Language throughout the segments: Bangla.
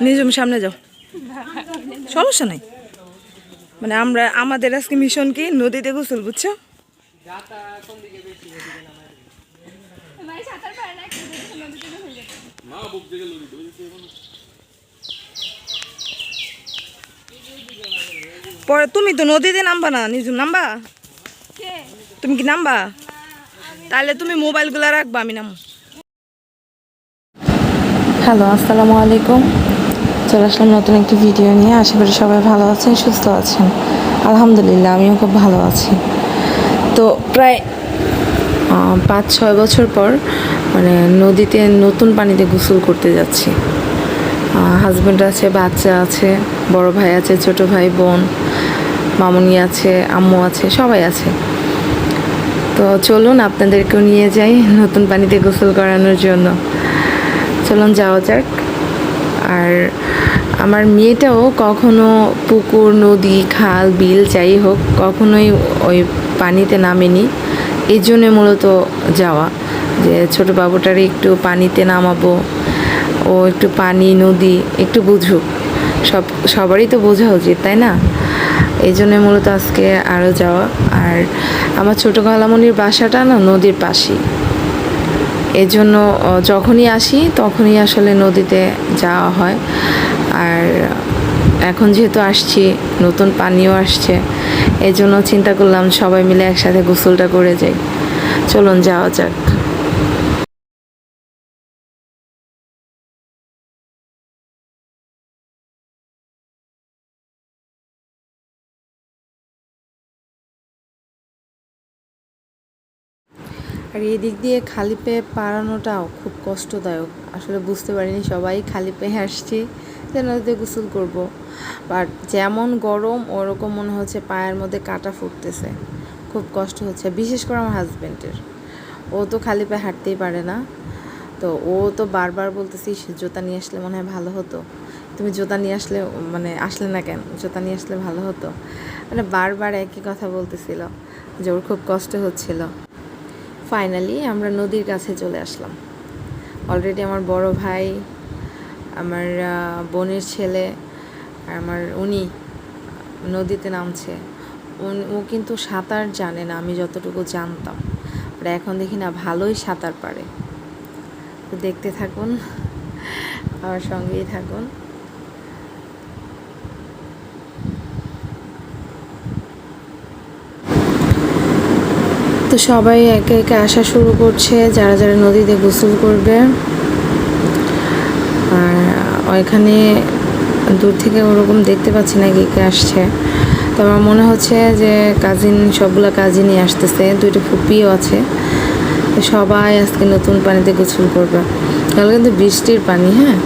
নিজম সামনে যাও, সমস্যা নাই। মানে আমাদের আজকে মিশন কি নদীতে গোসল, বুঝছো? পরে তুমি তো নদীতে নামবা না, নিজম নামবা? তুমি কি নামবা? তাহলে তুমি মোবাইলগুলো রাখবা, আমি নাম। হ্যালো, আসসালামু আলাইকুম। চলে আসলাম নতুন একটি ভিডিও নিয়ে। আশা করি সবাই ভালো আছেন, সুস্থ আছেন। আলহামদুলিল্লাহ, আমিও খুব ভালো আছি। তো প্রায় 5-6 বছর পর মানে নদীতে নতুন পানিতে গোসল করতে যাচ্ছি। হাজব্যান্ড আছে, বাচ্চা আছে, বড় ভাই আছে, ছোট ভাই বোন, মামুনি আছে, আম্মু আছে, সবাই আছে। তো চলুন আপনাদেরকেও নিয়ে যাই নতুন পানিতে গোসল করানোর জন্য। চলুন যাওয়া যাক। আর আমার মেয়েটাও কখনো পুকুর, নদী, খাল, বিল যাই হোক কখনোই ওই পানিতে নামেনি। এই জন্যে মূলত যাওয়া, যে ছোটো বাবুটারে একটু পানিতে নামাবো, ও একটু পানি, নদী একটু বুঝুক। সবারই তো বোঝা উচিত, তাই না? এই জন্যে মূলত আজকে আরও যাওয়া। আর আমার ছোটো খালামণির বাসাটা না নদীর পাশেই, এই জন্য যখনই আসি তখনই আসলে নদীতে যাওয়া হয়। আর এখন যেহেতু আসছি, নতুন পানিও আসছে, এই জন্য চিন্তা করলাম সবাই মিলে একসাথে গোসলটা করে যাই। চলুন যাওয়া যাক। আর এই দিক দিয়ে খালি পেয়ে পারানোটাও খুব কষ্টদায়ক। আসলে বুঝতে পারিনি সবাই খালি পেয়ে আসছি যে নদীতে গোসল করবো, বাট যেমন গরম ওরকম মনে হচ্ছে পায়ের মধ্যে কাঁটা ফুটতেছে, খুব কষ্ট হচ্ছে। বিশেষ করে আমার হাজব্যান্ডের, ও তো খালি পায়ে হাঁটতেই পারে না। তো ও তো বারবার বলতেছিস জুতা নিয়ে আসলে মনে হয় ভালো হতো, তুমি জুতা নিয়ে আসলে মানে আসলে না কেন, জুতা নিয়ে আসলে ভালো হতো, মানে বারবার একই কথা বলতেছিল যে ওর খুব কষ্ট হচ্ছিল। ফাইনালি আমরা নদীর কাছে চলে আসলাম। অলরেডি আমার বড় ভাই, আমার বোনের ছেলে আর আমার উনি নদীতে নামছে। ও কিন্তু সাঁতার জানে না, আমি যতটুকু জানতাম, আর এখন দেখি না ভালোই সাঁতার পারে। তো দেখতে থাকুন, আমার সঙ্গেই থাকুন। তো সবাই একে একে আসা শুরু করছে, যারা যারা নদীতে গোসল করবে। আর ওইখানে দূর থেকে ওরকম দেখতে পাচ্ছি না কে কে আসছে। তো আমার মনে হচ্ছে যে সবগুলো কাজিনই আসতেছে, 2টা ফুপিও আছে। সবাই আজকে নতুন পানিতে গোসল করবে। তাহলে কিন্তু বৃষ্টির পানি, হ্যাঁ।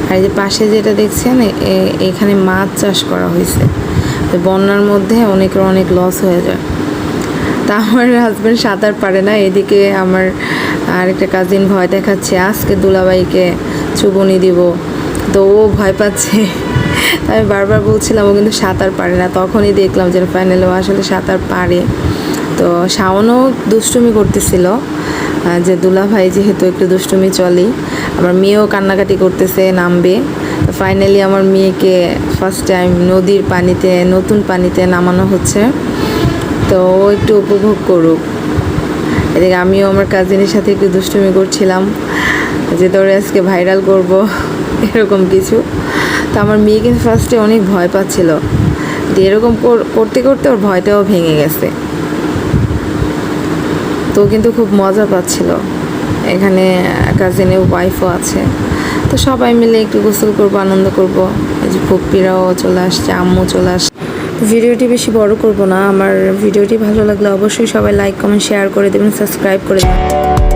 আর এই যে পাশে যেটা দেখছেন, এখানে মাছ চাষ করা হয়েছে। বন্যার মধ্যে অনেক লস হয়ে যায়। তা আমার হাজব্যান্ড সাঁতার পারে না, এদিকে আমার আরেকটা কাজিন ভয় দেখাচ্ছে আজকে দুলাভাইকে চুবনি দিব। তো ও ভয় পাচ্ছে। আমি বারবার বলছিলাম ও কিন্তু সাঁতার পারে না, তখনই দেখলাম যে ফাইনালি ও আসলে সাঁতার পারে। তো শাওনও দুষ্টুমি করতেছিল যে দুলাভাই যেহেতু একটু দুষ্টুমি চলেই। আমার মেয়েও কান্নাকাটি করতেছে নামবে। তো ফাইনালি আমার মেয়েকে ফার্স্ট টাইম নদীর পানিতে, নতুন পানিতে নামানো হচ্ছে। তো ও একটু উপভোগ করুক। এদিকে আমিও আমার কাজিনের সাথে একটু দুষ্টুমি করছিলাম যে তোরে আজকে ভাইরাল করব, এরকম কিছু। তো আমার মেয়ে কিন্তু ফার্স্টে অনেক ভয় পাচ্ছিল, দিয়ে এরকম করতে করতে ওর ভয়টাও ভেঙে গেছে। তো কিন্তু খুব মজা পাচ্ছিল। এখানে কাজিনের ওয়াইফও আছে। তো সবাই মিলে একটু গোসল করবো, আনন্দ করব। এই যে ফুপ্পিরাও চলে আসছে, আম্মু চলে আসছে। ভিডিওটি বেশি বড় করব না। আমার ভিডিওটি ভালো লাগলে অবশ্যই সবাই লাইক, কমেন্ট, শেয়ার করে দেবেন, সাবস্ক্রাইব করে দেবেন।